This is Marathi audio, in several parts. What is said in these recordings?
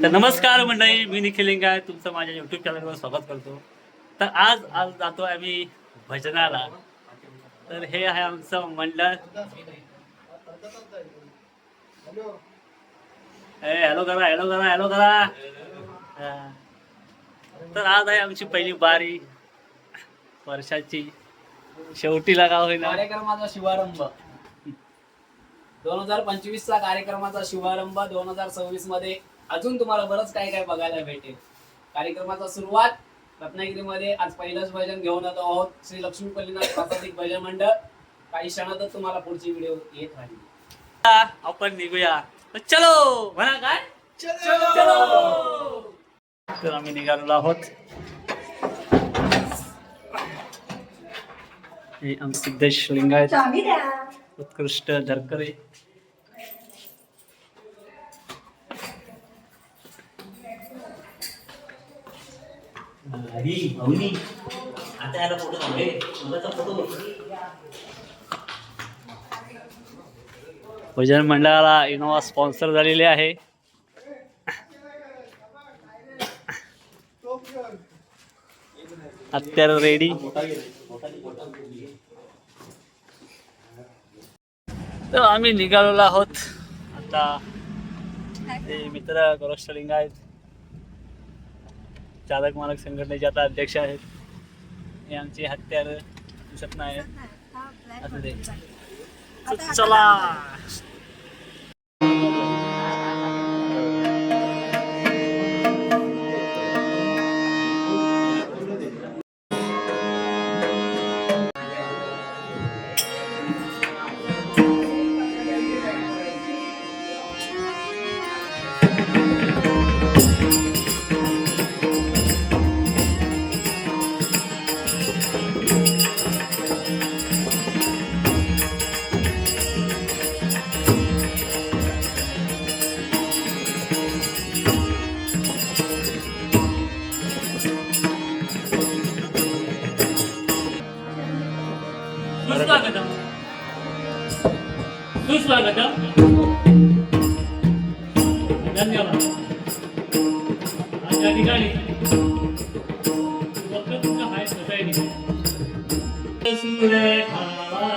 तर नमस्कार मंडळी, मी निखिल लिंगायत तुमचं माझ्या यूट्यूब चॅनलवर स्वागत करतो. तर आज जातो आम्ही भजनाला. तर हे आहे आमचं मंडळ. हॅलो करा, हॅलो करा, हॅलो करा. तर आज आहे आमची पहिली बारी वर्षाची. शेवटी लागा होईना कार्यक्रमाचा शुभारंभ 2025 चा कार्यक्रमाचा शुभारंभ 2026 मध्ये अजून तुम्हाला बरंच काय काय बघायला भेटेल. कार्यक्रमाचा सुरुवात रत्नागिरीमध्ये आज पहिलंच भजन घेऊन येतो आहोत. श्री लक्ष्मी पल्लीनाथ प्रासादिक भजन मंडळ. काही क्षणातच तुम्हाला पुढची व्हिडिओ येत राहील. आपण निघूया. चलो म्हणा काय, चलो. तर आम्ही निघालेलो आहोत. हे आमचे सिद्धेश लिंगायत उत्कृष्ट धरकरे. भजन मंडळाला इनोवा स्पॉन्सर झालेले आहे. अत्यार रेडी. तर आम्ही निघालेलो आहोत आता. ते मित्र गोरक्ष लिंगायत चालक मालक संघटनेचे आता अध्यक्ष आहेत. हे आमचे हत्यार दिसत नाही असं ते. चला सुस्वागतम, सुस्वागतम. धन्यवाद. आज या ठिकाणी वक्रतुंड हाय सोसायटी सूर्य खावा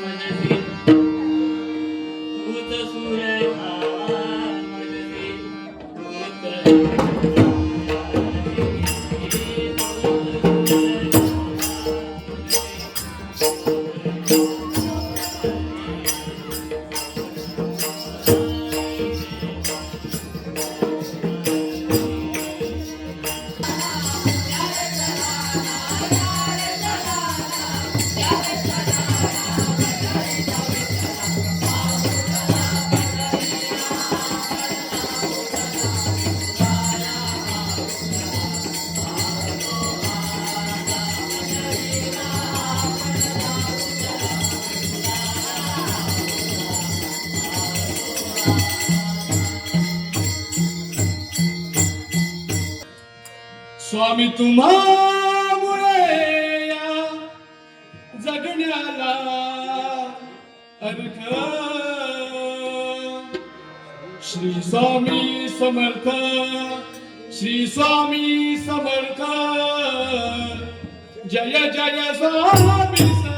मनसी, भूत सूर्य खावा मनसी, स्वामी तुम्हामुळे या जगण्याला अर्थ. श्री स्वामी समर्थ, श्री स्वामी समर्थ. जय जय स्वामी समर्थ.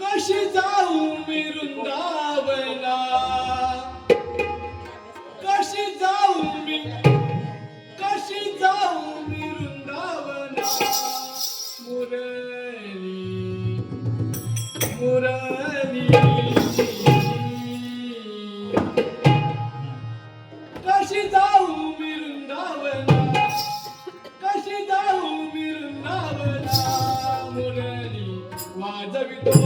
कशी जाऊ मी वृंदावना, कशी जाऊ मी वृंदावना. मुरली मुरली कशी जाऊ मी वृंदावना कशी जाऊ मी वृंदावना मुरली वाजवितो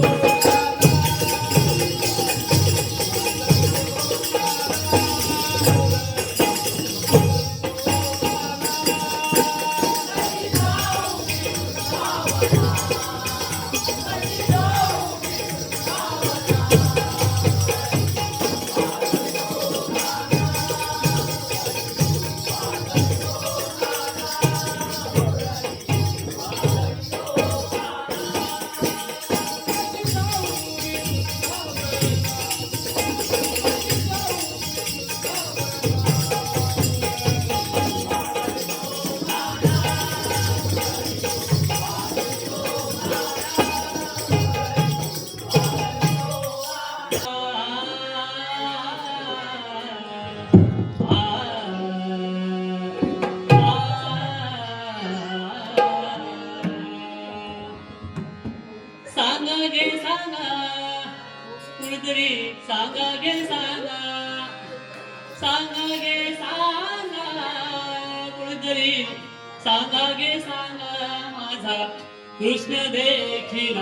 सांगा गे सांगा कुणीतरी सांगा गे सांगा सांगा गे सांगा कुणीतरी सांगा गे सांगा माझा कृष्ण देखील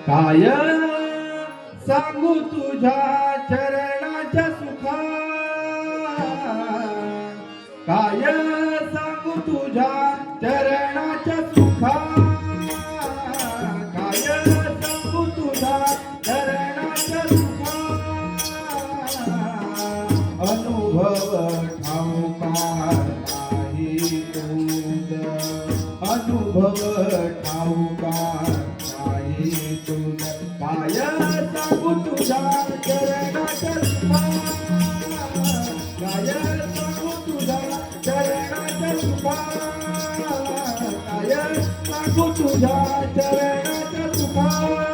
काय सांगू तुझ्या चरणाच्या सुखा काय सांगू तुझ्या चरणाच्या सुखा काय सांगू तुझ्या चरणाच्या सुखा अनुभव ठाऊकार नाही तुझ अनुभव ठाऊकार नाही तुझ काय सांगू तुझ्या चरणाच्या सुखा काय सांगू तुझ्या चरणाच्या सुखा काय सांगू तुझ्या चरणाच्या सुखा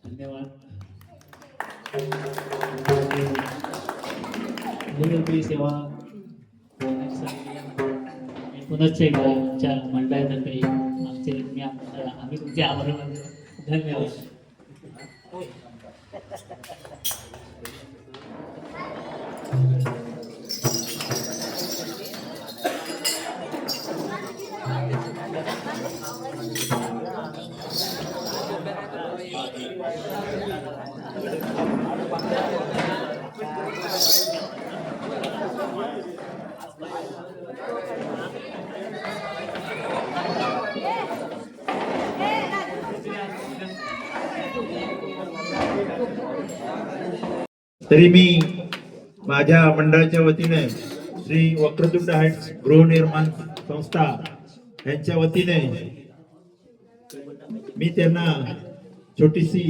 धन्यवाद. वेगवेगळी सेवा पुनश्च एकदा आमच्या मंडळातर्फे आम्ही तुमचे आभार मानतो. धन्यवाद. तरी मी माझ्या मंडळाच्या वतीने श्री वक्रतुंड हाइट्स गृहनिर्माण संस्था यांच्या वतीने मी त्यांना छोटीशी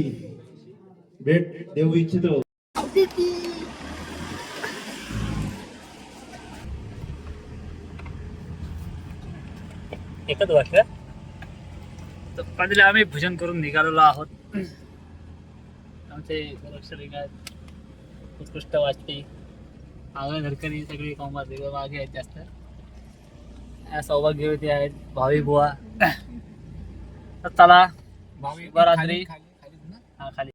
भेट देऊ इच्छितो. एकच वाक्य. तर पहिले आम्ही भजन करून निघालेलो आहोत. आमचे गोरक्षक आहेत, उत्कृष्ट वाचते, आगळ्या घरकरी सगळी कामात मागे आहेत जास्त. या सौभाग्यवती आहेत भावी बुवा. तर चला शुभरात्री. हा खाली